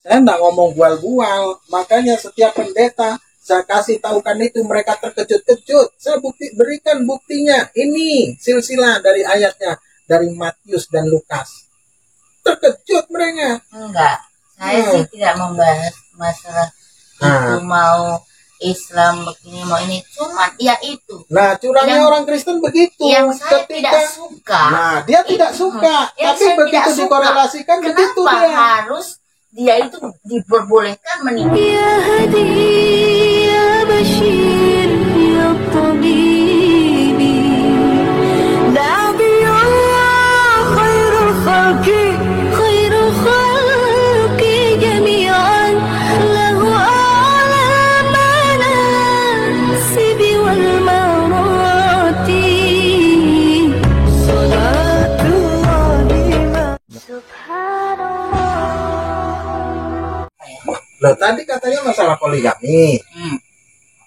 Saya nggak ngomong bual-bual, makanya setiap pendeta saya kasih tahukan itu mereka terkejut-kejut. Saya berikan buktinya. Ini silsilah dari ayatnya dari Matius dan Lukas. Terkejut mereka. Enggak, saya sih tidak membahas masalah itu mau Islam begini mau ini, cuman ya itu. Nah, curangnya orang Kristen begitu. Yang saya tidak suka. Nah, dia tidak suka. Tapi begitu dikorelasikan begitu dia. Kenapa harus dia itu diperbolehkan menikah? Ya Hadi, ya Bashir, ya Tabibi, Nabi Allah khairul khalqi, khairul khalqi jami'an, lahu a'la manasibi wal marati, salatullahi subhanallah. Loh, tadi katanya masalah poligami.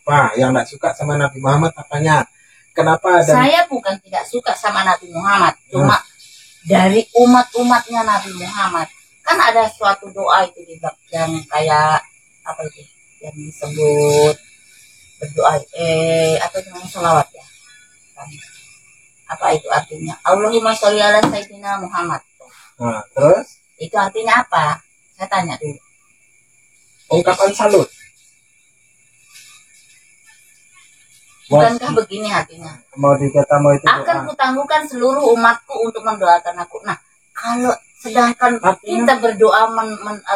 Apa yang nggak suka sama Nabi Muhammad apanya? Kenapa ada? Saya bukan tidak suka sama Nabi Muhammad, cuma dari umat-umatnya Nabi Muhammad. Kan ada suatu doa itu di bab yang kayak apa itu? Yang disebut berdoa atau dengan sholawat ya. Apa itu artinya? Allahumma sholli ala sayyidina Muhammad. Nah, terus? Itu artinya apa? Saya tanya dulu. Ungkapan salut. Bukankah begini artinya? Mau dikata mau itu akan kutangguhkan seluruh umatku untuk mendoakan aku. Nah, kalau sedangkan artinya, kita berdoa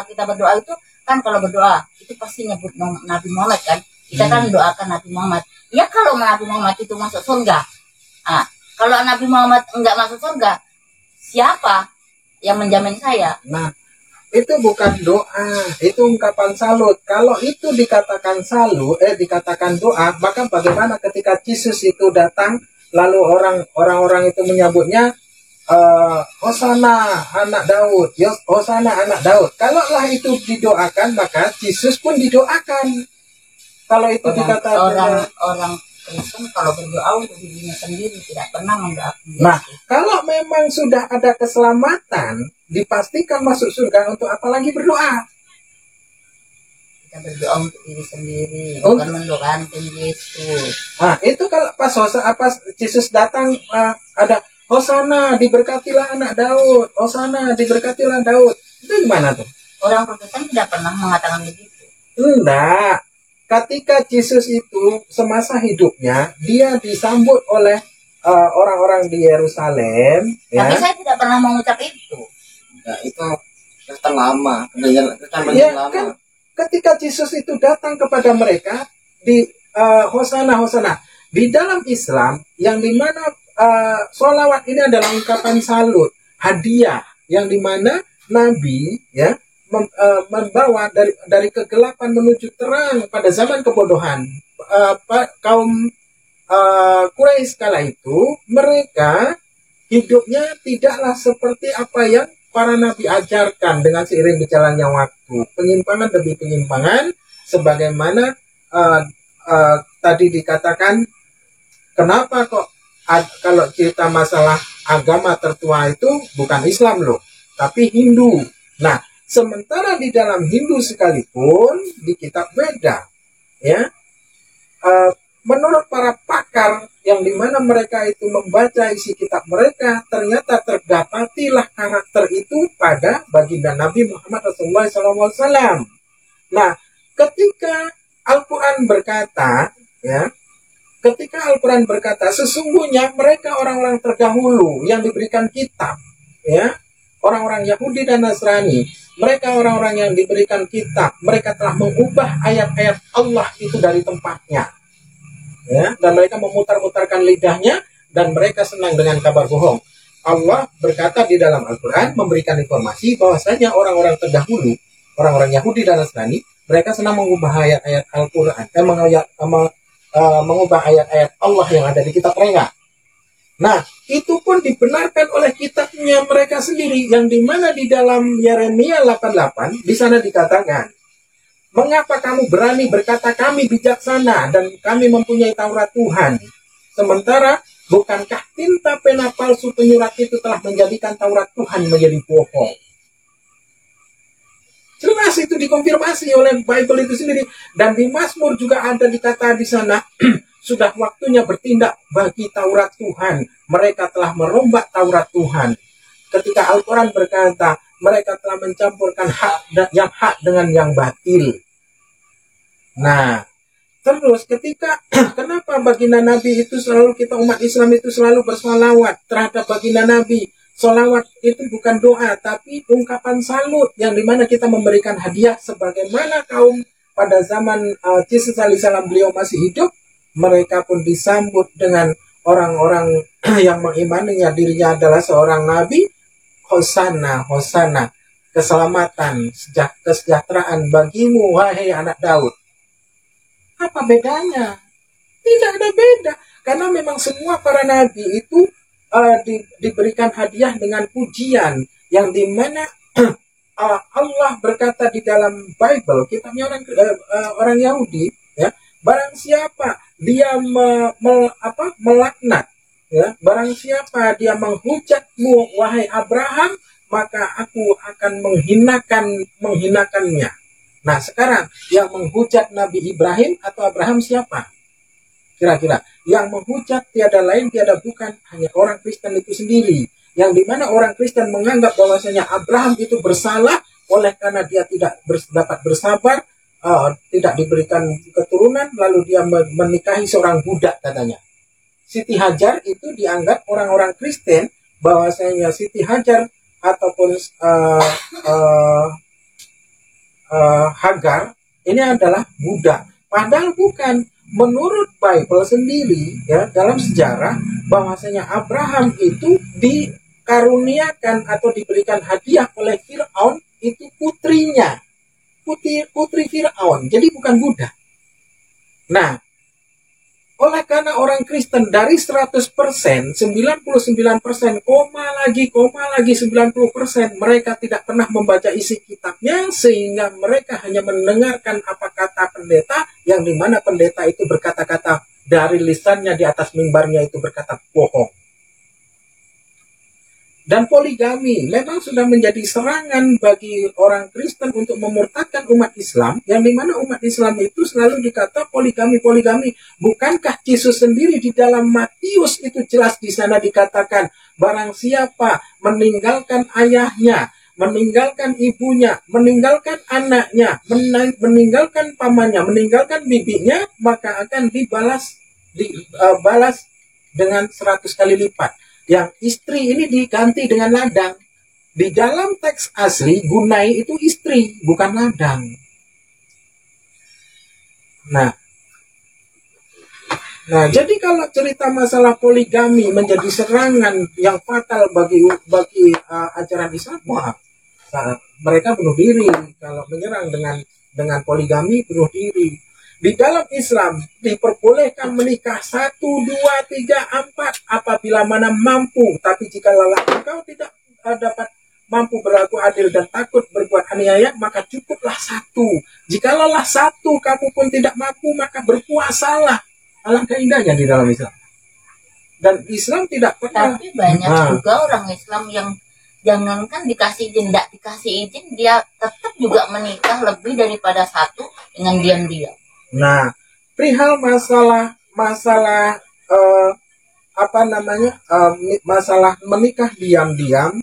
kita berdoa itu kan kalau berdoa itu pasti nyebut Nabi Muhammad kan. Kita kan doakan Nabi Muhammad. Ya kalau Nabi Muhammad itu masuk surga. Nah, kalau Nabi Muhammad enggak masuk surga, siapa yang menjamin saya? Nah, itu bukan doa, itu ungkapan salut. Kalau itu dikatakan salut, dikatakan doa, maka bagaimana ketika Yesus itu datang, lalu orang-orang itu menyambutnya, Hosana anak Daud, Hosana anak Daud. Kalaulah itu didoakan, maka Yesus pun didoakan. Kalau itu dikatakan orang Kristen kalau berdoa untuk dirinya sendiri tidak pernah mendoakan. Nah, kalau memang sudah ada keselamatan, dipastikan masuk surga, untuk apa lagi berdoa? Kita berdoa untuk diri sendiri, bukan mendoakan Yesus. Nah, itu kalau pas Yesus datang, ada Hosana diberkatilah anak Daud, Hosana diberkatilah Daud. Itu gimana tuh? Orang Protestan tidak pernah mengatakan begitu. Enggak. Ketika Yesus itu semasa hidupnya, dia disambut oleh orang-orang di Yerusalem. Tapi saya tidak pernah mengucap itu. Ya, itu Kristen lama. Ya, kan ketika Yesus itu datang kepada mereka di Hosana, Hosana. Di dalam Islam, yang dimana sholawat ini adalah ungkapan salut, hadiah, yang dimana Nabi ya membawa dari kegelapan menuju terang pada zaman kebodohan. Kaum Quraisy kala itu, mereka hidupnya tidaklah seperti apa yang para nabi ajarkan dengan seiring berjalannya waktu. Penyimpangan demi penyimpangan, sebagaimana tadi dikatakan, kenapa kok kalau cerita masalah agama tertua itu bukan Islam loh, tapi Hindu. Nah, sementara di dalam Hindu sekalipun di kitab Veda, ya, menurut para pakar yang dimana mereka itu membaca isi kitab mereka, ternyata terdapatilah karakter itu pada baginda Nabi Muhammad SAW. Nah, ketika Al-Quran berkata, ya, ketika Al-Quran berkata, sesungguhnya mereka orang-orang terdahulu yang diberikan kitab, ya, orang-orang Yahudi dan Nasrani, mereka orang-orang yang diberikan kitab, mereka telah mengubah ayat-ayat Allah itu dari tempatnya, ya, dan mereka memutar-mutarkan lidahnya, dan mereka senang dengan kabar bohong. Allah berkata di dalam Al-Quran, memberikan informasi bahwasanya orang-orang terdahulu, orang-orang Yahudi dan Nasrani, mereka senang mengubah ayat-ayat Al-Quran, mengubah ayat-ayat Allah yang ada di kitab mereka. Nah, itu pun dibenarkan oleh kitabnya mereka sendiri, yang dimana di dalam Yeremia 88 di sana dikatakan, mengapa kamu berani berkata kami bijaksana dan kami mempunyai Taurat Tuhan, sementara bukankah tinta pena palsu penyurat itu telah menjadikan Taurat Tuhan menjadi bohong? Jelas itu dikonfirmasi oleh Bible itu sendiri. Dan di Mazmur juga ada dikata di sana, sudah waktunya bertindak bagi Taurat Tuhan. Mereka telah merombak Taurat Tuhan. Ketika Al-Quran berkata, mereka telah mencampurkan yang hak dengan yang batil. Nah, terus ketika kenapa baginda Nabi itu selalu, kita umat Islam itu selalu bersolawat terhadap baginda Nabi. Solawat itu bukan doa, tapi ungkapan salut yang dimana kita memberikan hadiah sebagaimana kaum pada zaman Yesus alaihissalam beliau masih hidup, mereka pun disambut dengan orang-orang yang mengimaninya dirinya adalah seorang nabi. Hosana, Hosana, keselamatan, kesejahteraan bagimu, wahai anak Daud. Apa bedanya? Tidak ada beda, karena memang semua para nabi itu diberikan hadiah dengan pujian yang dimana Allah berkata di dalam Bible, kitabnya orang Yahudi, ya, barang siapa dia melaknat, ya, barang siapa dia menghujatmu wahai Abraham, maka aku akan menghinakannya. Nah, sekarang yang menghujat Nabi Ibrahim atau Abraham siapa? Kira-kira yang menghujat tiada lain tiada bukan hanya orang Kristen itu sendiri, yang dimana orang Kristen menganggap bahwasanya Abraham itu bersalah oleh karena dia tidak dapat bersabar, tidak diberikan keturunan, lalu dia menikahi seorang budak katanya. Siti Hajar itu dianggap orang-orang Kristen bahwasanya Siti Hajar ataupun Hagar ini adalah budak, padahal bukan. Menurut Bible sendiri, ya, dalam sejarah bahwasanya Abraham itu dikaruniakan atau diberikan hadiah oleh Firaun itu putrinya, putri Firaun, jadi bukan budak. Nah, oleh karena orang Kristen dari 100%, 99%, koma lagi 90%, mereka tidak pernah membaca isi kitabnya, sehingga mereka hanya mendengarkan apa kata pendeta, yang dimana pendeta itu berkata-kata dari lisannya di atas mimbarnya itu berkata bohong. Dan poligami memang sudah menjadi serangan bagi orang Kristen untuk memurtadkan umat Islam, yang dimana umat Islam itu selalu dikata poligami. Bukankah Yesus sendiri di dalam Matius itu jelas di sana dikatakan, barang siapa meninggalkan ayahnya, meninggalkan ibunya, meninggalkan anaknya, meninggalkan pamannya, meninggalkan bibinya, maka akan dibalas dengan 100 kali lipat. Yang istri ini diganti dengan ladang. Di dalam teks asli, gunai itu istri, bukan ladang. Nah, jadi kalau cerita masalah poligami menjadi serangan yang fatal bagi ajaran Islam, mereka bunuh diri. Kalau menyerang dengan poligami, bunuh diri. Di dalam Islam diperbolehkan menikah 1, 2, 3, 4 apabila mana mampu. Tapi jika engkau tidak dapat mampu berlaku adil dan takut berbuat aniaya, maka cukuplah 1. Jika lelah 1 kamu pun tidak mampu, maka berpuasalah. Alangkah indahnya di dalam Islam. Dan Islam tidak pernah. Tapi banyak juga orang Islam yang jangankan dikasih izin, tidak dikasih izin, dia tetap juga menikah lebih daripada 1 dengan diam-diam. Nah, perihal masalah masalah menikah diam-diam,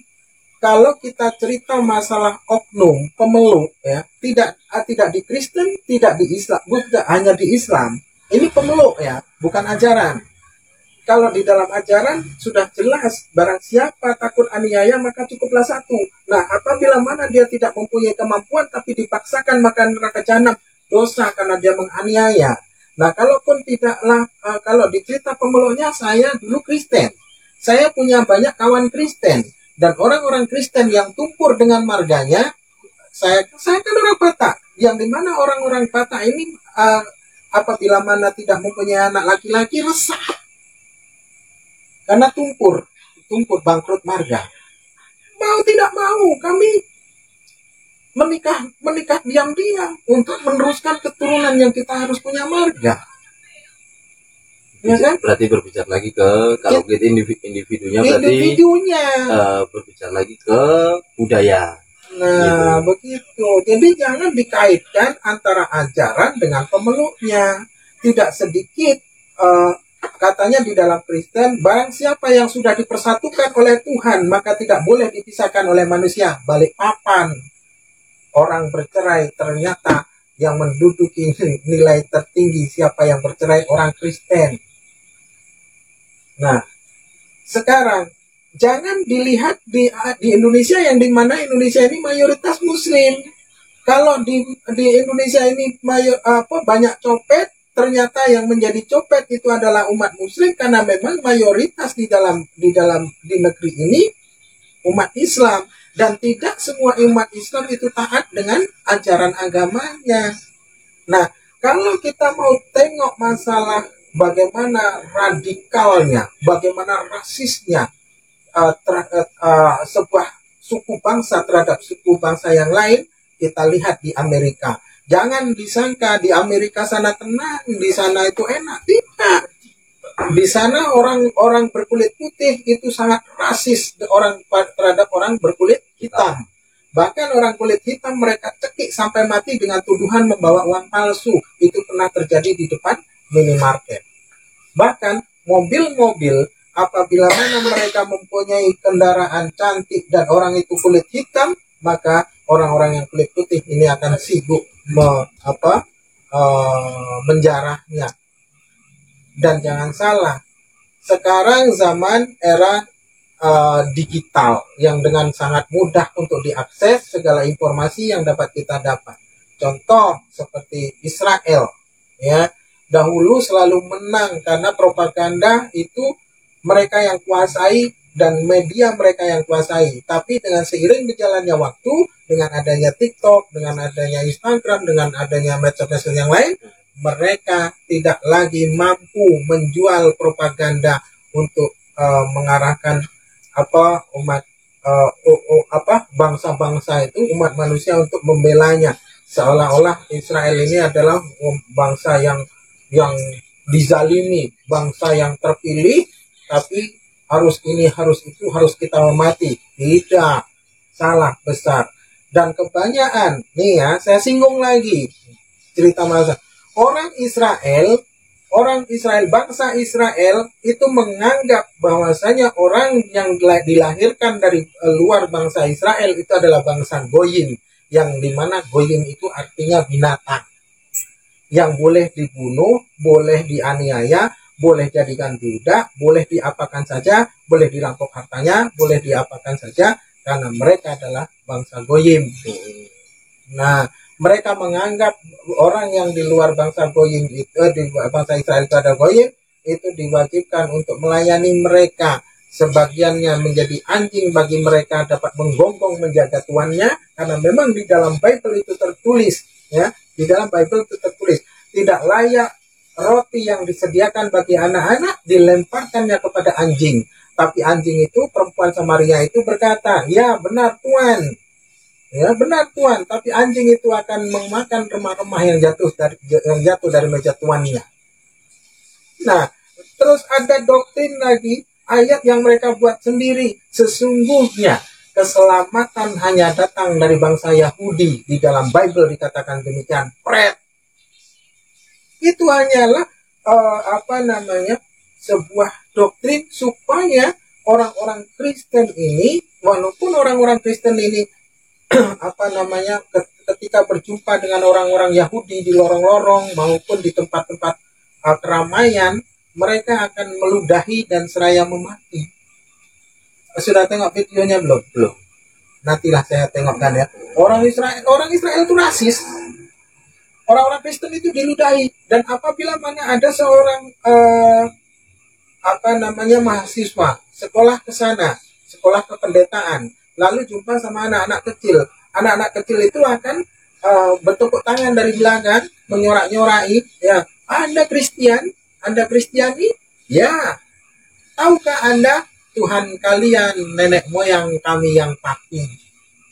kalau kita cerita masalah oknum pemeluk, ya, tidak di Kristen, tidak di Islam, bukan hanya di Islam. Ini pemeluk, ya, bukan ajaran. Kalau di dalam ajaran sudah jelas, barang siapa takut aniaya maka cukuplah 1. Nah, apabila mana dia tidak mempunyai kemampuan tapi dipaksakan makan neraka jahanam, dosa karena dia menganiaya. Nah, kalaupun tidaklah, kalau dicerita pemeluknya, saya dulu Kristen. Saya punya banyak kawan Kristen. Dan orang-orang Kristen yang tumpur dengan marganya, saya kan orang Batak. Yang dimana orang-orang Batak ini, apabila mana tidak mempunyai anak laki-laki, resah. Karena tumpur bangkrut marga. Mau tidak mau, kami menikah diam-diam untuk meneruskan keturunan yang kita harus punya marga. Ya kan? Berarti berbicara lagi ke, kalau kita individunya berarti berbicara lagi ke budaya. Nah, begitu. Jadi jangan dikaitkan antara ajaran dengan pemeluknya. Tidak sedikit katanya di dalam Kristen, barang siapa yang sudah dipersatukan oleh Tuhan, maka tidak boleh dipisahkan oleh manusia. Balik papan. Orang bercerai ternyata yang menduduki nilai tertinggi siapa yang bercerai, orang Kristen. Nah, sekarang jangan dilihat di Indonesia yang dimana Indonesia ini mayoritas Muslim. Kalau di Indonesia ini banyak copet, ternyata yang menjadi copet itu adalah umat Muslim karena memang mayoritas di negeri ini umat Islam. Dan tidak semua umat Islam itu taat dengan ajaran agamanya. Nah, kalau kita mau tengok masalah bagaimana radikalnya, bagaimana rasisnya sebuah suku bangsa terhadap suku bangsa yang lain, kita lihat di Amerika. Jangan disangka di Amerika sana tenang, di sana itu enak. Tidak. Di sana orang berkulit putih itu sangat rasis terhadap orang berkulit hitam. Bahkan orang kulit hitam mereka cekik sampai mati dengan tuduhan membawa uang palsu. Itu pernah terjadi di depan minimarket. Bahkan mobil-mobil apabila mana mereka mempunyai kendaraan cantik dan orang itu kulit hitam, maka orang-orang yang kulit putih ini akan sibuk menjarahnya. Dan jangan salah, sekarang zaman era digital yang dengan sangat mudah untuk diakses segala informasi yang dapat kita dapat. Contoh seperti Israel, ya, dahulu selalu menang karena propaganda itu mereka yang kuasai dan media mereka yang kuasai. Tapi dengan seiring berjalannya waktu, dengan adanya TikTok, dengan adanya Instagram, dengan adanya medsos yang lain, mereka tidak lagi mampu menjual propaganda untuk mengarahkan bangsa-bangsa itu, umat manusia untuk membelanya, seolah-olah Israel ini adalah bangsa yang dizalimi, bangsa yang terpilih, tapi harus ini, harus itu, harus kita hormati. Tidak, salah besar. Dan kebanyakan, nih ya, saya singgung lagi cerita masa. Orang Israel, bangsa Israel itu menganggap bahwasanya orang yang dilahirkan dari luar bangsa Israel itu adalah bangsa goyim, yang dimana goyim itu artinya binatang, yang boleh dibunuh, boleh dianiaya, boleh jadikan budak, boleh diapakan saja, boleh dirampok hartanya, boleh diapakan saja, karena mereka adalah bangsa goyim. Nah, mereka menganggap orang yang di luar bangsa goyim itu, di bangsa Israel itu ada goyim, itu diwajibkan untuk melayani mereka. Sebagiannya menjadi anjing bagi mereka, dapat menggonggong menjaga tuannya, karena memang di dalam Bible itu tertulis, ya, di dalam Bible itu tertulis, tidak layak roti yang disediakan bagi anak-anak dilemparkannya kepada anjing. Tapi anjing itu, perempuan Samaria itu berkata, ya benar Tuan, ya benar Tuan, tapi anjing itu akan memakan remah-remah yang jatuh dari meja tuannya. Nah, terus ada doktrin lagi, ayat yang mereka buat sendiri. Sesungguhnya keselamatan hanya datang dari bangsa Yahudi. Di dalam Bible dikatakan demikian. Pret. Itu hanyalah sebuah doktrin supaya orang-orang Kristen ini, walaupun orang-orang Kristen ini ketika berjumpa dengan orang-orang Yahudi di lorong-lorong maupun di tempat-tempat keramaian, mereka akan meludahi dan seraya memaki. Sudah tengok videonya belum? Belum. Nantilah saya tengokkan ya. Orang Israel itu rasis. Orang-orang Kristen itu diludahi. Dan apabila mana ada seorang mahasiswa sekolah ke sana, sekolah kependetaan, lalu jumpa sama anak-anak kecil. Anak-anak kecil itu akan bertepuk tangan dari belakang, menyorak-nyorai, ya, Anda Kristen, Anda Kristiani, ya, tahukah Anda Tuhan kalian, nenek moyang kami yang pati,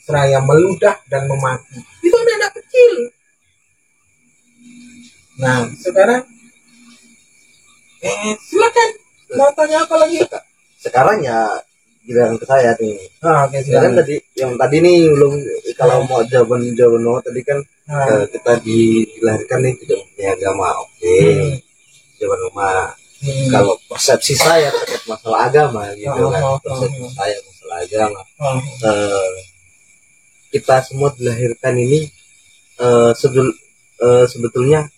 seraya meludah dan memaki. Itu anak-anak kecil. Nah, sekarang silakan mau tanya apa lagi? Sekarang ya giliran ke saya nih. Oke, Sekarang tadi nih belum kalau mau jawaban Noah tadi kan Nah, kita dilahirkan nih tidak punya agama. Oke. Jawaban Noah. Kalau persepsi saya terkait masalah agama gitu kan, persepsi saya masalah agama, kita semua dilahirkan ini sebetulnya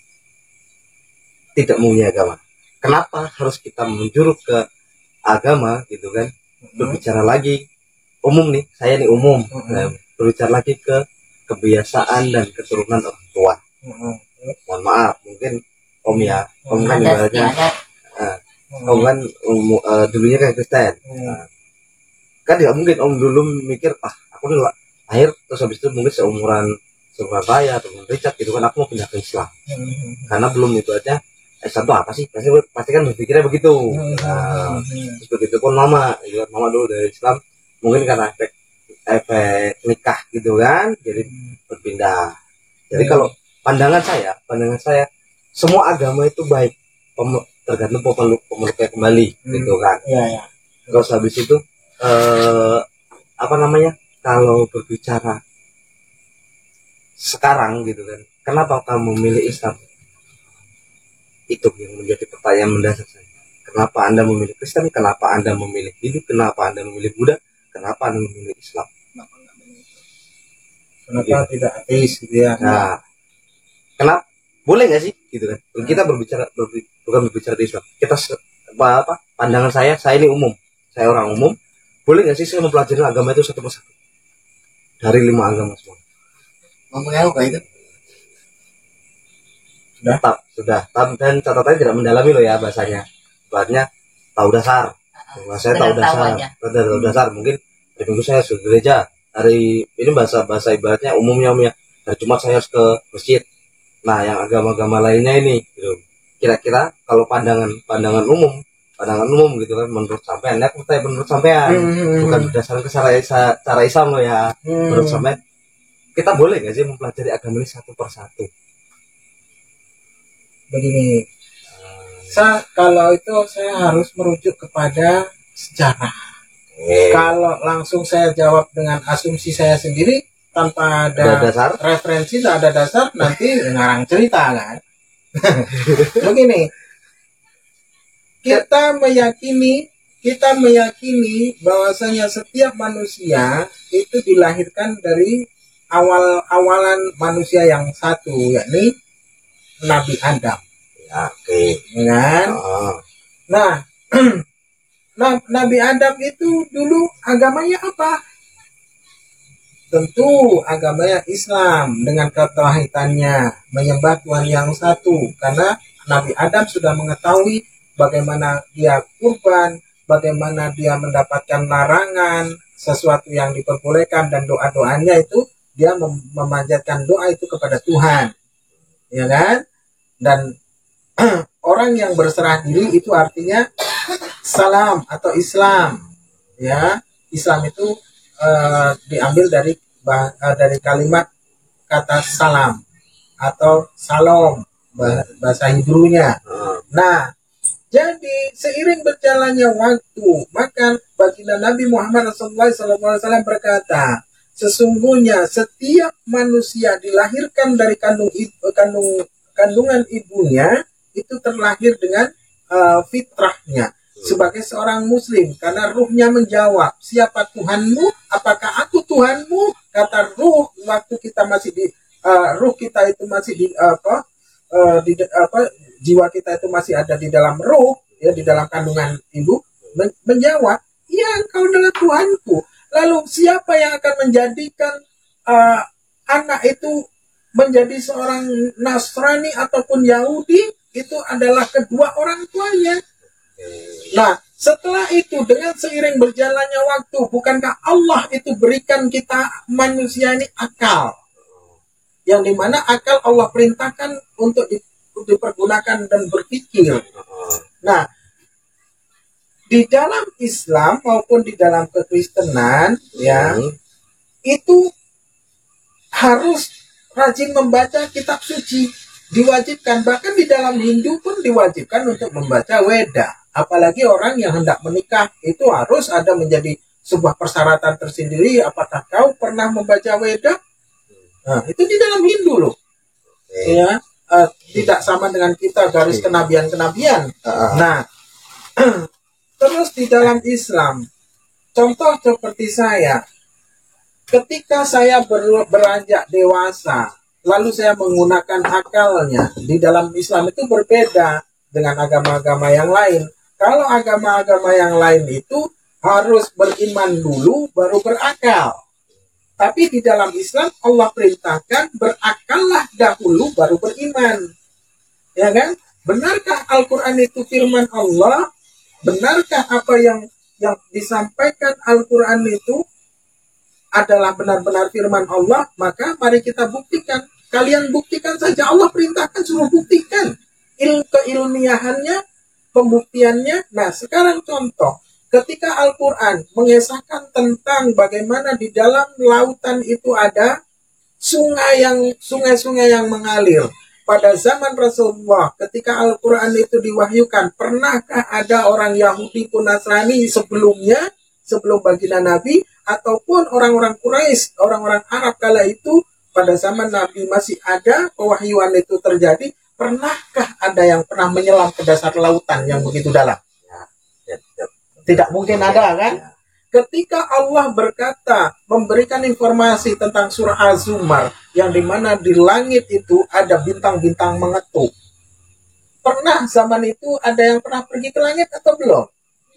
tidak punya agama. Kenapa harus kita menjuruk ke agama gitu kan? Berbicara lagi umum nih, saya nih umum. Nah, berbicara lagi ke kebiasaan dan keturunan orang tua. Mohon maaf, mungkin Om ya, Om kan ibaratnya, Om kan dulunya kayak Kristen. Kan tidak mungkin Om dulu mikir, aku nih lahir terus habis itu mungkin seumuran saya atau Richard gitu kan, aku mau pindah ke Islam. Karena belum ibaratnya Islam itu apa sih? Pasti kan berpikirnya begitu. Terus begitu pun mama dulu dari Islam, mungkin karena efek nikah gitu kan, jadi berpindah. Jadi kalau pandangan saya semua agama itu baik, tergantung pemeluknya kembali gitu kan. Terus habis itu kalau berbicara sekarang gitu kan, kenapa kamu memilih Islam? Itu yang menjadi pertanyaan mendasar saya. Kenapa Anda memilih Kristen? Kenapa Anda memilih Hindu? Kenapa Anda memilih Buddha? Kenapa Anda memilih Islam? kenapa tidak ateis gitu ya? Nah, kenapa? Boleh nggak sih gitu kan? Kita bukan berbicara di Islam. Kita pandangan saya ini umum. Saya orang umum. Boleh nggak sih saya mempelajari agama itu satu persatu? Dari 5 agama semua. Ngomongnya apa itu? Sudah. Dan catatannya tidak mendalami loh ya bahasanya. Bahasanya tahu dasar. Saya tahu dasar. Mungkin hari Minggu saya sudah gereja. Hari ini bahasa ibaratnya umumnya hari Jumat saya harus ke masjid. Nah, yang agama-agama lainnya ini gitu. Kira-kira kalau pandangan umum gitu kan, menurut sampean, aku tanya menurut sampean, bukan berdasarkan cara Islam loh ya. Menurut sampean, kita boleh nggak sih mempelajari agama ini satu persatu? Begini, kalau itu saya harus merujuk kepada sejarah. Kalau langsung saya jawab dengan asumsi saya sendiri tanpa ada dasar, referensi, tak ada dasar, nanti ngarang cerita kan. Begini, kita meyakini bahwasanya setiap manusia itu dilahirkan dari awalan manusia yang satu, yakni Nabi Adam. Oke. Kan? Nah, Nabi Adam itu dulu agamanya apa? Tentu agamanya Islam dengan ketauhidannya, menyembah Tuhan yang satu. Karena Nabi Adam sudah mengetahui bagaimana dia kurban, bagaimana dia mendapatkan larangan, sesuatu yang diperbolehkan, dan doa-doanya itu dia memanjatkan doa itu kepada Tuhan. Ya kan? Dan orang yang berserah diri itu artinya salam atau Islam. Ya, Islam itu diambil dari kalimat kata salam atau salom, bahasa Hebrew-nya. Nah, jadi seiring berjalannya waktu, maka baginda Nabi Muhammad SAW berkata, sesungguhnya setiap manusia dilahirkan dari kandungan ibunya itu terlahir dengan fitrahnya sebagai seorang muslim, karena ruhnya menjawab, siapa Tuhanmu? Apakah aku Tuhanmu? Kata ruh, waktu kita masih di ruh kita itu masih jiwa kita itu masih ada di dalam ruh, ya, di dalam kandungan ibu, menjawab, ya, engkau adalah Tuhanku. Lalu siapa yang akan menjadikan anak itu menjadi seorang Nasrani ataupun Yahudi? Itu adalah kedua orang tuanya. Nah, setelah itu dengan seiring berjalannya waktu, bukankah Allah itu berikan kita manusia ini akal? Yang dimana akal Allah perintahkan untuk dipergunakan dan berpikir. Nah, di dalam Islam maupun di dalam kekristenan, ya, itu harus rajin membaca kitab suci, diwajibkan. Bahkan di dalam Hindu pun diwajibkan untuk membaca Weda. Apalagi orang yang hendak menikah itu harus ada menjadi sebuah persyaratan tersendiri. Apakah kau pernah membaca Weda? Nah, itu di dalam Hindu loh. Ya, tidak sama dengan kita garis kenabian-kenabian. Nah, terus di dalam Islam, contoh seperti saya, ketika saya beranjak dewasa, lalu saya menggunakan akalnya, di dalam Islam itu berbeda dengan agama-agama yang lain. Kalau agama-agama yang lain itu harus beriman dulu baru berakal. Tapi di dalam Islam Allah perintahkan berakallah dahulu baru beriman. Ya kan? Benarkah Al-Quran itu firman Allah? Benarkah apa yang disampaikan Al-Quran itu adalah benar-benar firman Allah? Maka mari kita buktikan. Kalian buktikan saja. Allah perintahkan suruh buktikan. Keilmiahannya, pembuktiannya. Nah, sekarang contoh. Ketika Al-Quran mengisahkan tentang bagaimana di dalam lautan itu ada sungai-sungai yang mengalir. Pada zaman Rasulullah, ketika Al-Quran itu diwahyukan, pernahkah ada orang Yahudi pun Nasrani sebelumnya, sebelum baginda Nabi, ataupun orang-orang Quraisy, orang-orang Arab kala itu, pada zaman Nabi masih ada pewahyuan itu terjadi, pernahkah ada yang pernah menyelam ke dasar lautan yang begitu dalam? Tidak mungkin ada, kan? Ketika Allah berkata, memberikan informasi tentang surah Az-Zumar, yang dimana di langit itu ada bintang-bintang mengetuk. Pernah zaman itu ada yang pernah pergi ke langit atau belum?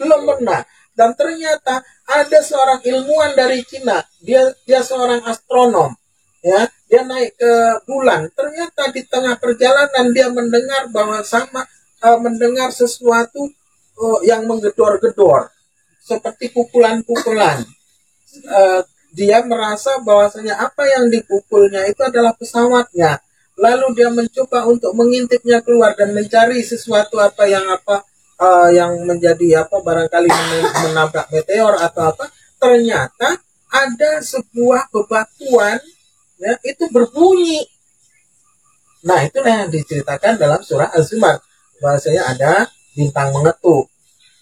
Belum pernah. Dan ternyata ada seorang ilmuwan dari Cina, dia seorang astronom, ya, dia naik ke bulan. Ternyata di tengah perjalanan dia mendengar mendengar sesuatu yang menggedor-gedor seperti pukulan-pukulan. Dia merasa bahwasanya apa yang dipukulnya itu adalah pesawatnya. Lalu dia mencoba untuk mengintipnya keluar dan mencari sesuatu yang menjadi barangkali menabrak meteor atau apa. Ternyata ada sebuah bebatuan, ya, itu berbunyi. Nah, itulah yang diceritakan dalam surah Az-Zumar, bahwasanya ada bintang mengetuk.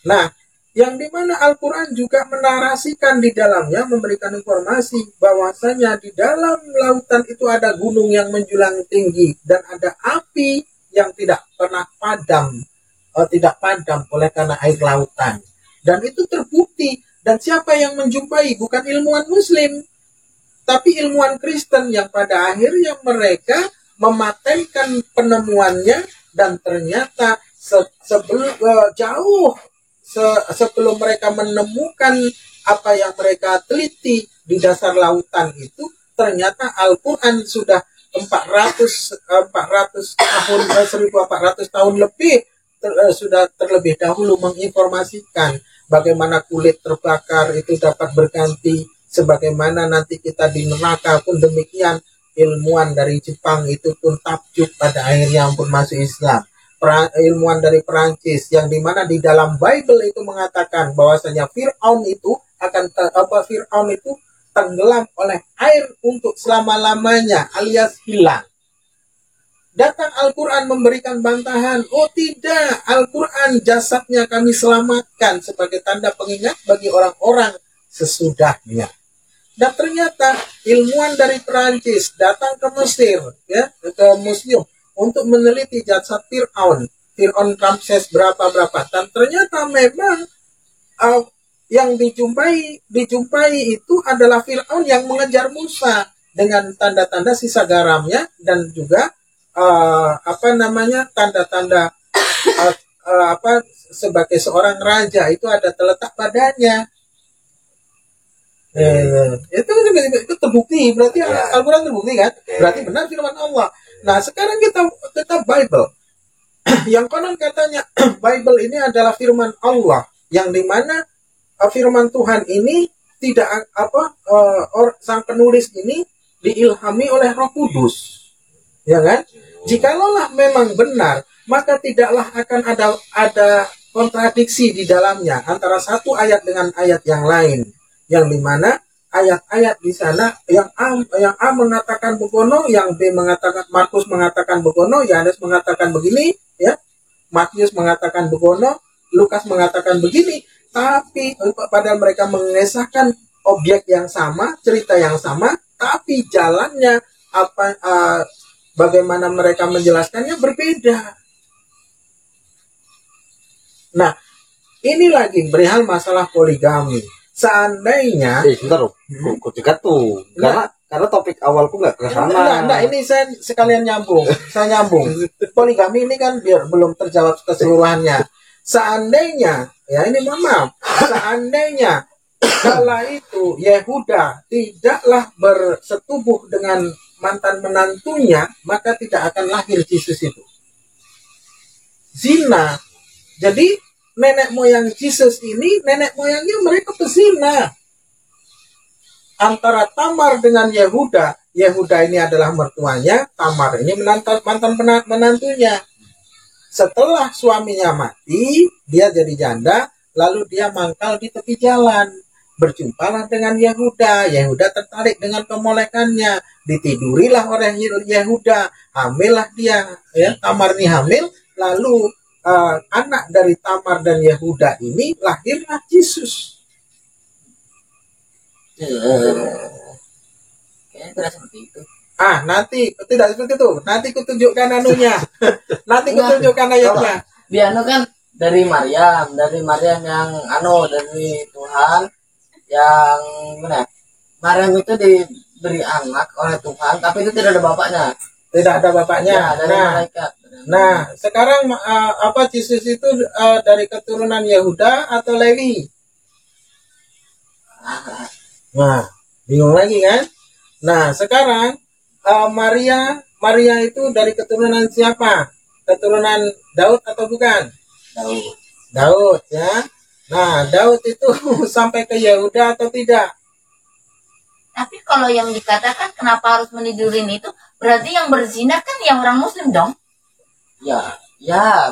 Nah, yang dimana Al-Quran juga menarasikan di dalamnya, memberikan informasi bahwasanya di dalam lautan itu ada gunung yang menjulang tinggi dan ada api yang tidak pernah padam, oleh karena air lautan. Dan itu terbukti. Dan siapa yang menjumpai? Bukan ilmuwan Muslim, tapi ilmuwan Kristen yang pada akhirnya mereka mematentkan penemuannya, dan ternyata sebelum mereka menemukan apa yang mereka teliti di dasar lautan itu, ternyata Al-Quran sudah 1400 tahun lebih sudah terlebih dahulu menginformasikan bagaimana kulit terbakar itu dapat berganti, sebagaimana nanti kita di neraka pun demikian. Ilmuwan dari Jepang itu pun takjub pada akhirnya pun masuk Islam. Ilmuwan dari Perancis yang dimana di dalam Bible itu mengatakan bahwasanya Fir'aun itu tenggelam oleh air untuk selama-lamanya alias hilang. Datang Al-Quran memberikan bantahan, oh tidak, Al-Quran jasadnya kami selamatkan sebagai tanda pengingat bagi orang-orang sesudahnya. Dan ternyata ilmuwan dari Perancis datang ke Mesir, ya, ke museum untuk meneliti jasad Fir'aun Ramses berapa. Dan ternyata memang yang dijumpai itu adalah Fir'aun yang mengejar Musa dengan tanda-tanda sisa garamnya dan juga tanda-tanda sebagai seorang raja itu ada terletak padanya. Itu terbukti, berarti Al-Quran terbukti, kan? Berarti benar firman Allah. Nah, sekarang kita Bible yang konon katanya Bible ini adalah firman Allah, yang dimana firman Tuhan ini tidak sang penulis ini diilhami oleh Roh Kudus, ya kan? Jikalaulah memang benar, maka tidaklah akan ada kontradiksi di dalamnya antara satu ayat dengan ayat yang lain, yang dimana ayat-ayat di sana yang A mengatakan begono, yang B mengatakan, Markus mengatakan begono, Yohanes mengatakan begini, ya, Matius mengatakan begono, Lukas mengatakan begini, tapi pada mereka mengesahkan objek yang sama, cerita yang sama, tapi jalannya bagaimana mereka menjelaskannya berbeda. Nah, ini lagi perihal masalah poligami. Seandainya Sebentar loh, kok dekat tuh. Karena topik awalku nggak ke sana. enggak, ini saya sekalian nyambung. Saya nyambung. Poligami ini kan biar belum terjawab keseluruhannya. Seandainya, ya ini mohon maaf, seandainya kala itu Yehuda tidaklah bersetubuh dengan mantan menantunya, maka tidak akan lahir Yesus itu. Zina. Jadi nenek moyang Yesus ini, nenek moyangnya mereka pezina. Antara Tamar dengan Yehuda. Yehuda ini adalah mertuanya, Tamar ini mantan menantunya. Setelah suaminya mati, dia jadi janda, lalu dia mangkal di tepi jalan. Berjumpalah dengan Yehuda. Yehuda tertarik dengan kemolekannya. Ditidurilah oleh Yehuda. Hamillah dia. Ya, Tamar ini hamil. Lalu anak dari Tamar dan Yehuda ini lahirlah Yesus. Kayaknya tidak seperti itu. Nanti tidak seperti itu. Nanti kutunjukkan anunya. Nanti kutunjukkan ayatnya. Biano kan dari Maryam yang dari Tuhan yang mana? Maryam itu diberi anak oleh Tuhan, tapi itu tidak ada bapaknya. Tidak ada bapaknya. Ya, dari malaikat. Nah, sekarang Yesus itu dari keturunan Yehuda atau Lewi? Nah, bingung lagi kan? Nah, sekarang Maria itu dari keturunan siapa? Keturunan Daud atau bukan? Daud ya. Nah, Daud itu sampai ke Yehuda atau tidak? Tapi kalau yang dikatakan kenapa harus menidurin itu, berarti yang berzina kan yang orang muslim dong. Ya,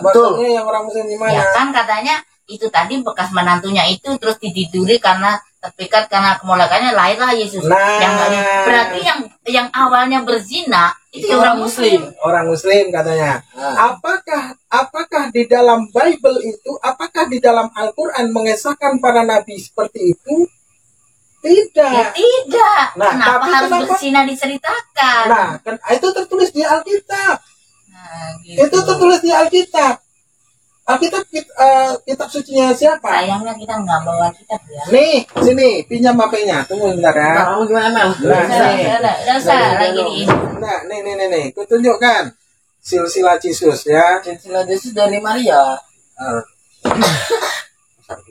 betul. Maksudnya yang orang muslim di mana? Ya kan katanya itu tadi bekas menantunya itu terus ditiduri karena terpikat karena kemolekannya lahirlah Yesus. Berarti yang awalnya berzina itu ya orang muslim. Orang muslim katanya. Apakah di dalam Bible itu, apakah di dalam Al-Qur'an mengesahkan para nabi seperti itu? Tidak. Ya tidak. Nah, kenapa harus kenapa? berzina diceritakan? Nah, itu tertulis di Alkitab. Gitu. Itu tertulis di Alkitab. Alkitab kitab sucinya siapa? Sayangnya kita nggak bawa kitab ya. Nih, sini, pinjam HP-nya. Tunggu sebentar ya. Kamu gimana, Mel? Udah usah lagi nih. Nah, nih. Kutunjukkan silsilah Yesus ya. Silsilah Yesus dari Maria.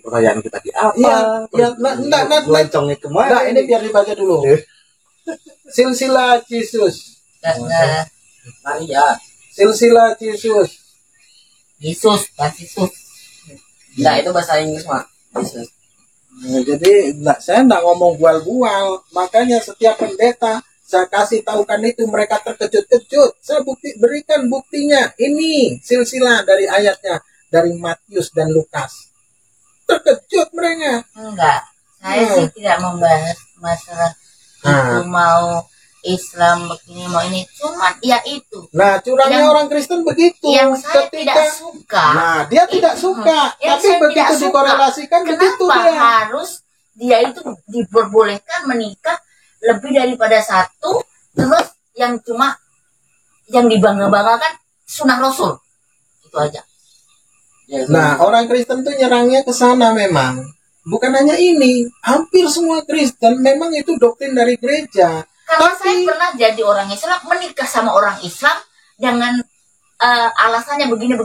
Pertanyaan kita di apa? Nah, Lencongnya kemana? Nah, ini biar dibaca dulu. Silsilah Yesus. Maria. Silsilah Yesus. Yesus. Nah, itu bahasa Inggris, Mak. Yesus. Nah, jadi saya enggak ngomong bual-bual. Makanya setiap pendeta saya kasih tahukan itu, mereka terkejut-kejut. Saya berikan buktinya. Ini silsilah dari ayatnya dari Matius dan Lukas. Terkejut mereka. Enggak. Saya sih tidak membahas masalah itu mau Islam begini mau ini, cuman ya itu. Nah, curangnya orang Kristen begitu. Yang saya tidak suka. Nah, dia tidak suka. Tapi begitu dikorelasikan begitu kenapa dia. harus dia itu diperbolehkan menikah lebih daripada satu, terus yang cuma yang dibangga-banggakan sunah Rasul. Itu aja. Nah, orang Kristen tuh nyerangnya ke sana memang. Bukan hanya ini, hampir semua Kristen memang itu doktrin dari gereja. Karena saya pernah jadi orang Islam, menikah sama orang Islam dengan alasannya begini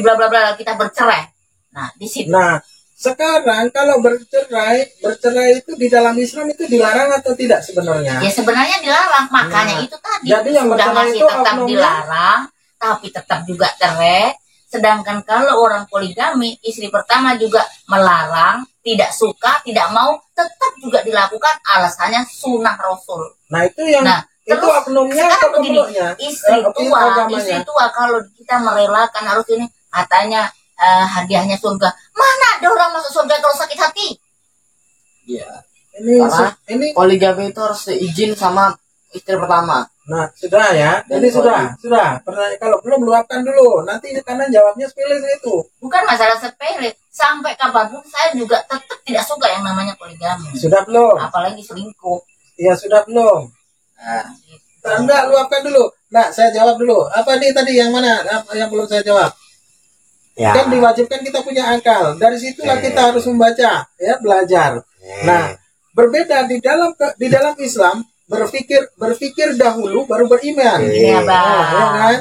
bla bla bla, kita bercerai. Nah, di situ. Nah, sekarang kalau bercerai itu di dalam Islam itu dilarang atau tidak sebenarnya? Ya sebenarnya dilarang, makanya itu tadi jadi yang sudah bercerai masih itu tetap oknumnya? dilarang, tapi tetap juga cerai. Sedangkan kalau orang poligami, istri pertama juga melarang, tidak suka, tidak mau, tetap juga dilakukan, alasannya sunnah Rasul. Nah, itu yang itu terus oknumnya atau sekarang begini, pemulungnya? istri tua kalau kita merelakan harus ini, katanya hadiahnya surga. Mana ada orang masuk surga kalau sakit hati? Iya. Ini Poligami itu harus izin sama istri pertama. Nah, sudah ya. Jadi sudah. Pertanyaan kalau belum luapkan dulu. Nanti karena jawabnya sepele itu. Bukan masalah sepele. Sampai kapanpun saya juga tetap tidak suka yang namanya poligami. Sudah belum? Apalagi selingkuh. Ya sudah belum. Nah, Enggak, luapkan dulu. Nah, saya jawab dulu. Apa nih tadi yang mana? Apa yang belum saya jawab? Ya. Kan diwajibkan kita punya akal. Dari situlah kita harus membaca, ya, belajar. Nah, berbeda di dalam Islam, berpikir dahulu baru beriman. Iya, Bang. Ya kan?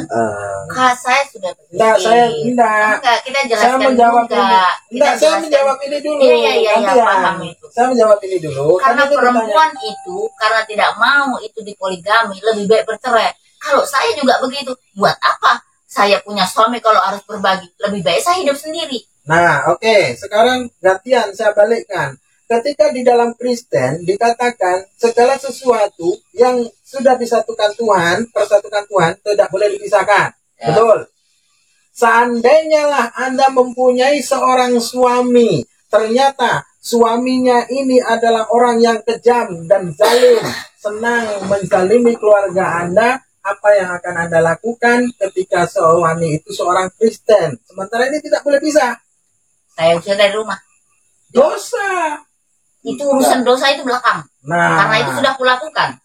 Saya sudah berpikir. Enggak, saya enggak. Enggak, kita Saya jelaskan menjawab juga. ini. Kita Enggak, saya jelaskan. menjawab ini dulu. Iya, Gantian. paham itu. Saya menjawab ini dulu. Karena Kan itu perempuan itu karena tidak mau itu dipoligami, lebih baik bercerai. Kalau saya juga begitu, buat apa saya punya suami kalau harus berbagi? Lebih baik saya hidup sendiri. Nah, oke. Sekarang gantian saya balikkan. Ketika di dalam Kristen dikatakan segala sesuatu yang sudah disatukan Tuhan, persatukan Tuhan, tidak boleh dipisahkan. Ya. Betul. Seandainya lah Anda mempunyai seorang suami, ternyata suaminya ini adalah orang yang kejam dan zalim, senang menzalimi keluarga Anda, apa yang akan Anda lakukan ketika suami itu seorang Kristen? Sementara ini tidak boleh pisah. Saya usir dari rumah. Dosa. Itu urusan dosa itu belakang. Nah, Karena itu sudah kulakukan.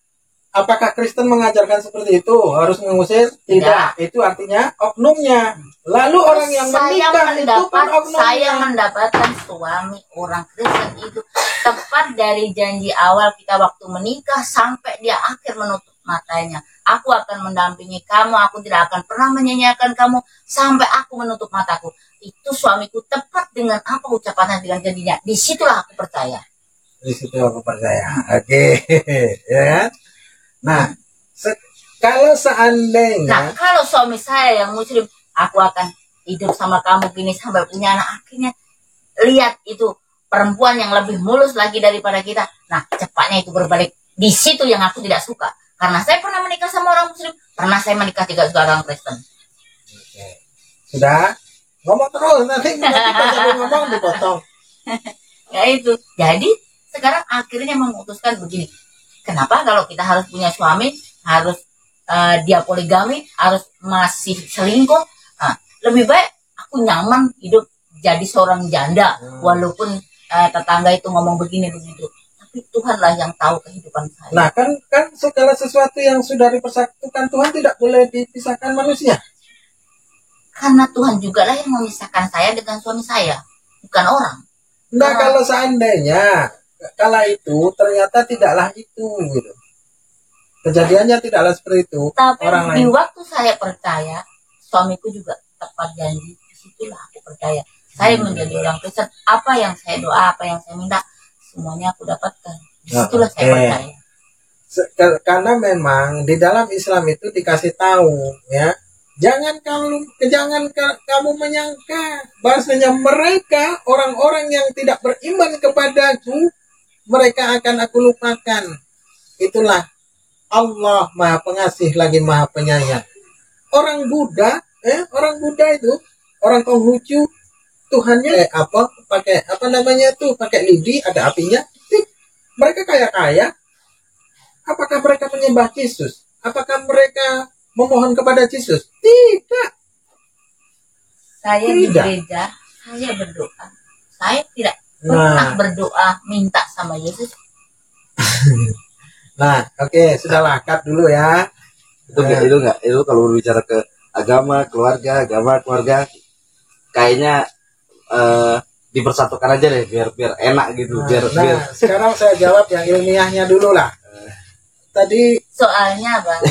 apakah Kristen mengajarkan seperti itu? Harus mengusir? Tidak. Itu artinya oknumnya. Lalu orang yang menikah itu pun oknumnya. Saya mendapatkan suami orang Kristen itu tepat dari janji awal kita waktu menikah sampai dia akhir menutup matanya. Aku akan mendampingi kamu, aku tidak akan pernah menyanyiakan kamu sampai aku menutup mataku. Itu suamiku tepat dengan apa ucapannya, dengan janjinya. Disitulah aku percaya. Di situ aku percaya. Oke. Ya kan? Nah, kalau Nah, seandainya kalau suami saya yang muslim, aku akan hidup sama kamu gini sampai punya anak. Akhirnya lihat itu perempuan yang lebih mulus lagi daripada kita. Nah, cepatnya itu berbalik. Di situ yang aku tidak suka. Karena saya pernah menikah sama orang muslim, pernah saya menikah juga orang Kristen. sudah ngomong terus nanti kita jadi ngomong dipotong. Ya itu. Jadi sekarang akhirnya memutuskan begini. Kenapa kalau kita harus punya suami, harus dia poligami, harus masih selingkuh? Nah, lebih baik aku nyaman hidup jadi seorang janda, walaupun tetangga itu ngomong begini begitu. Tapi Tuhanlah yang tahu kehidupan saya. Nah, kan segala sesuatu yang sudah dipersatukan Tuhan tidak boleh dipisahkan manusia. Karena Tuhan juga lah yang memisahkan saya dengan suami saya, bukan orang. Nah, kalau seandainya kala itu ternyata tidaklah itu gitu. Kejadiannya tidaklah seperti itu. Tapi Orang di lain. waktu saya percaya, suamiku juga tepat janji. Disitulah aku percaya. Saya menjadi orang Kristen. Apa yang saya doa, apa yang saya minta, semuanya aku dapatkan. Disitulah saya Oke. percaya. Karena memang di dalam Islam itu dikasih tahu, ya, jangan kamu menyangka bahasanya mereka orang-orang yang tidak beriman kepadaku, mereka akan aku lupakan. Itulah Allah Maha Pengasih lagi Maha Penyayang. Orang Buddha itu, orang Konghucu, Tuhannya pakai apa namanya tuh, pakai lidi ada apinya. Mereka kaya. Apakah mereka menyembah Yesus? Apakah mereka memohon kepada Yesus? Tidak. Saya di Tidak. gereja, saya berdoa. Saya tidak pernah berdoa minta sama Yesus. Nah, oke, sudahlah, cut dulu ya. Itu kalau berbicara ke agama keluarga kayaknya dipersatukan aja deh biar enak gitu, biar Sekarang saya jawab yang ilmiahnya dulu lah. Tadi Soalnya Bang,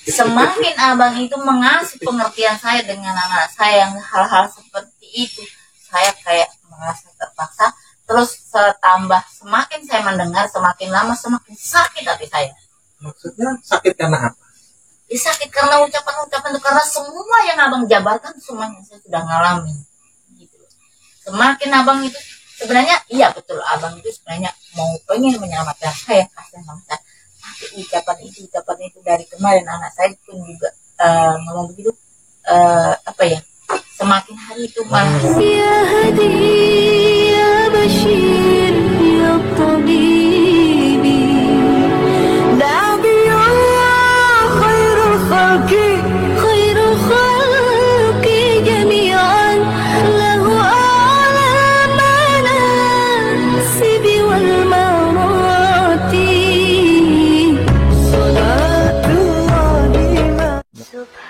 semakin abang itu mengasih pengertian saya dengan anak saya yang hal-hal seperti itu, saya kayak merasa terpaksa. Terus tambah semakin saya mendengar, semakin lama semakin sakit hati saya. maksudnya sakit karena apa? Ya, sakit karena ucapan-ucapan itu, karena semua yang abang jabarkan semuanya saya sudah ngalamin. Gitu. Semakin abang itu sebenarnya iya betul, abang itu sebenarnya mau pengen menyelamatkan saya, kasihan sama saya. Tapi ucapan itu dari kemarin anak saya pun juga ngomong begitu, semakin hari itu malah يا هدي يا بشير يا طبيبي دعبي الله خير الخلق جميعا له أعلى المناسب والمراتب صلاة سبحان